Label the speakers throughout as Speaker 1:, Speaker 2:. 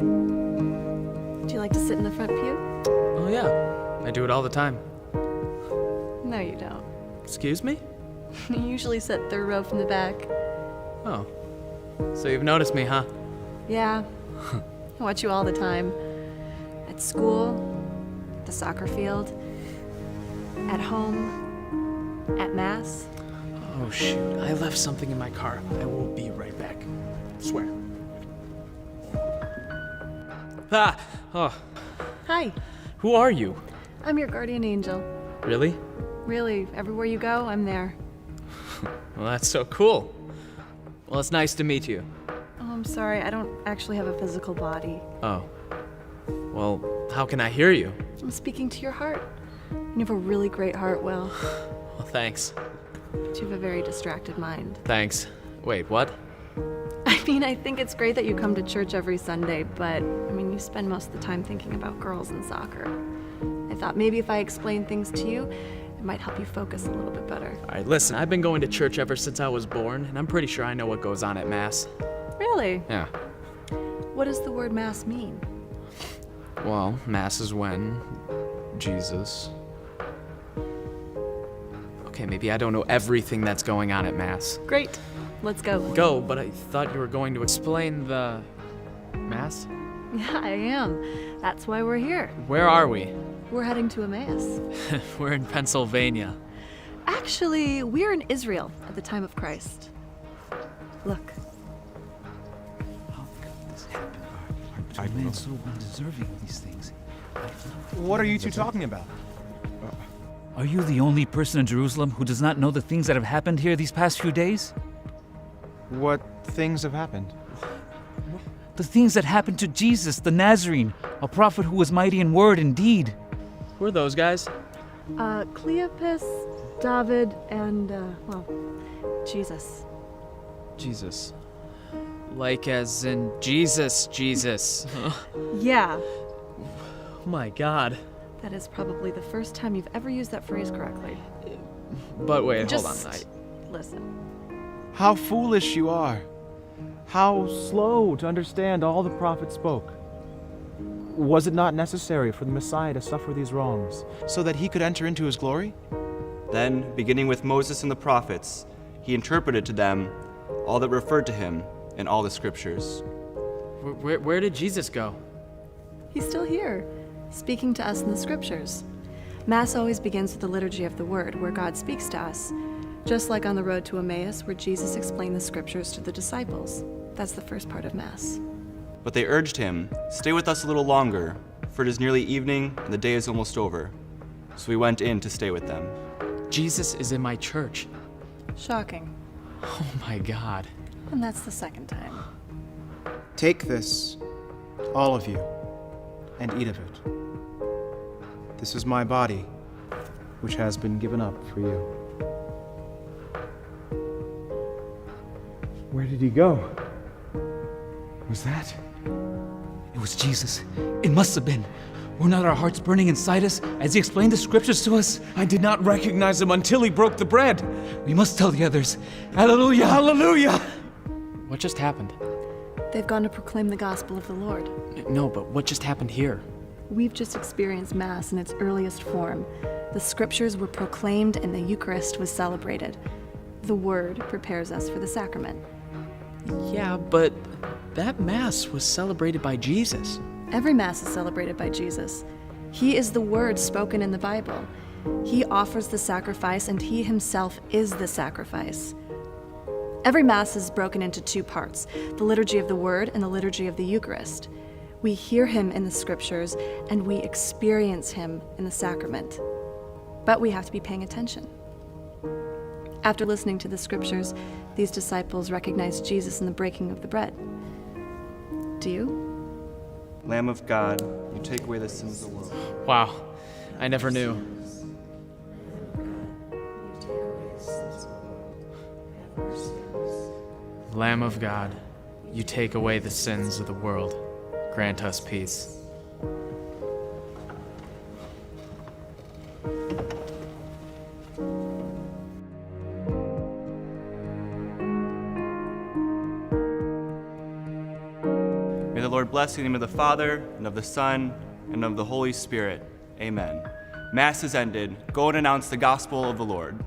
Speaker 1: Would you like to sit in the front pew?
Speaker 2: Oh yeah, I do it all the time.
Speaker 1: No, you don't.
Speaker 2: Excuse me?
Speaker 1: You usually sit third row from the back.
Speaker 2: Oh. So you've noticed me, huh?
Speaker 1: Yeah. I watch you all the time. At school, the soccer field, at home, at Mass.
Speaker 2: Oh shoot, I left something in my car. I will be right back. Swear. Ah! Oh,
Speaker 1: Hi,
Speaker 2: who are you?
Speaker 1: I'm your guardian angel.
Speaker 2: Really?
Speaker 1: Really, everywhere you go, I'm there.
Speaker 2: Well, that's so cool. Well, it's nice to meet you.
Speaker 1: Oh, I'm sorry, I don't actually have a physical body.
Speaker 2: Oh. Well, how can I hear you?
Speaker 1: I'm speaking to your heart. You have a really great heart, Will,
Speaker 2: Well, thanks.
Speaker 1: but you have a very distracted mind.
Speaker 2: Thanks. Wait, what?
Speaker 1: I mean, I think it's great that you come to church every Sunday, but, you spend most of the time thinking about girls and soccer. I thought maybe if I explained things to you, it might help you focus a little bit better.
Speaker 2: All right, listen, I've been going to church ever since I was born, and I'm pretty sure I know what goes on at Mass.
Speaker 1: Really?
Speaker 2: Yeah.
Speaker 1: What does the word Mass mean?
Speaker 2: Well, Mass is when Jesus... Okay, maybe I don't know everything that's going on at Mass.
Speaker 1: Great. Let's go.
Speaker 2: Go, but I thought you were going to explain the... Mass?
Speaker 1: Yeah, I am. That's why we're here.
Speaker 2: Where are we?
Speaker 1: We're heading to Emmaus.
Speaker 2: We're in Pennsylvania.
Speaker 1: Actually, we're in Israel at the time of Christ. Look.
Speaker 3: How could this happen? Are men so undeserving of these things?
Speaker 4: What are you two talking about?
Speaker 3: Are you the only person in Jerusalem who does not know the things that have happened here these past few days?
Speaker 4: What things have happened?
Speaker 3: The things that happened to Jesus, the Nazarene, a prophet who was mighty in word and deed.
Speaker 2: Who are those guys?
Speaker 1: Cleopas, David, and, Jesus.
Speaker 2: Jesus. Like as in Jesus.
Speaker 1: Yeah.
Speaker 2: Oh my god.
Speaker 1: That is probably the first time you've ever used that phrase correctly.
Speaker 2: But wait,
Speaker 1: Just
Speaker 2: hold on.
Speaker 1: listen.
Speaker 4: How foolish you are. How slow to understand all the prophets spoke. Was it not necessary for the Messiah to suffer these wrongs so that he could enter into his glory?
Speaker 5: Then, beginning with Moses and the prophets, he interpreted to them all that referred to him in all the scriptures.
Speaker 2: Where did Jesus go?
Speaker 1: He's still here, speaking to us in the scriptures. Mass always begins with the liturgy of the word, where God speaks to us, just like on the road to Emmaus, where Jesus explained the scriptures to the disciples. That's the first part of Mass.
Speaker 5: But they urged him, "Stay with us a little longer, for it is nearly evening and the day is almost over." So he went in to stay with them.
Speaker 2: Jesus is in my church.
Speaker 1: Shocking.
Speaker 2: Oh my god.
Speaker 1: And that's the second time.
Speaker 4: Take this, all of you, and eat of it. This is my body, which has been given up for you. Where did he go? Was that?
Speaker 3: It was Jesus. It must have been. Were not our hearts burning inside us as he explained the scriptures to us?
Speaker 4: I did not recognize him until he broke the bread.
Speaker 3: We must tell the others. Hallelujah!
Speaker 4: Hallelujah!
Speaker 2: What just happened?
Speaker 1: They've gone to proclaim the gospel of the Lord.
Speaker 2: No, but what just happened here?
Speaker 1: We've just experienced Mass in its earliest form. The scriptures were proclaimed and the Eucharist was celebrated. The Word prepares us for the sacrament.
Speaker 2: Yeah, but that Mass was celebrated by Jesus.
Speaker 1: Every Mass is celebrated by Jesus. He is the Word spoken in the Bible. He offers the sacrifice, and He Himself is the sacrifice. Every Mass is broken into two parts, the liturgy of the Word and the liturgy of the Eucharist. We hear Him in the Scriptures, and we experience Him in the sacrament. But we have to be paying attention. After listening to the Scriptures, these disciples recognized Jesus in the breaking of the bread. Do you?
Speaker 5: Lamb of God, you take away the sins of the world.
Speaker 2: Wow, I never knew. Lamb of God, you take away the sins of the world. Grant us peace.
Speaker 5: May the Lord bless blessed in the name of the Father, and of the Son, and of the Holy Spirit. Amen. Mass is ended. Go and announce the gospel of the Lord.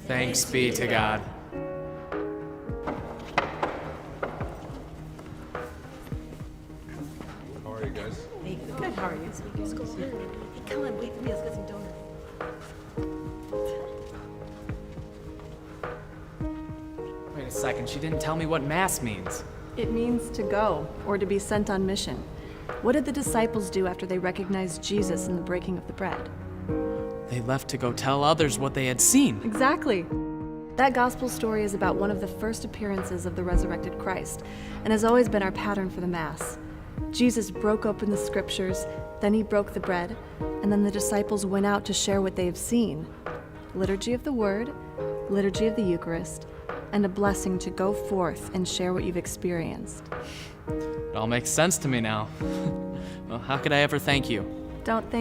Speaker 2: Thanks be to God.
Speaker 6: How are you guys?
Speaker 7: Hey, good, how are you? Let's go over. Hey, come on, wait for me, let's get some donuts.
Speaker 2: Wait a second, she didn't tell me what Mass means.
Speaker 1: It means to go, or to be sent on mission. What did the disciples do after they recognized Jesus in the breaking of the bread?
Speaker 2: They left to go tell others what they had seen.
Speaker 1: Exactly. That gospel story is about one of the first appearances of the resurrected Christ, and has always been our pattern for the Mass. Jesus broke open the scriptures, then he broke the bread, and then the disciples went out to share what they have seen. Liturgy of the Word, Liturgy of the Eucharist, and a blessing to go forth and share what you've experienced.
Speaker 2: It all makes sense to me now. Well, how could I ever thank you?
Speaker 1: Don't think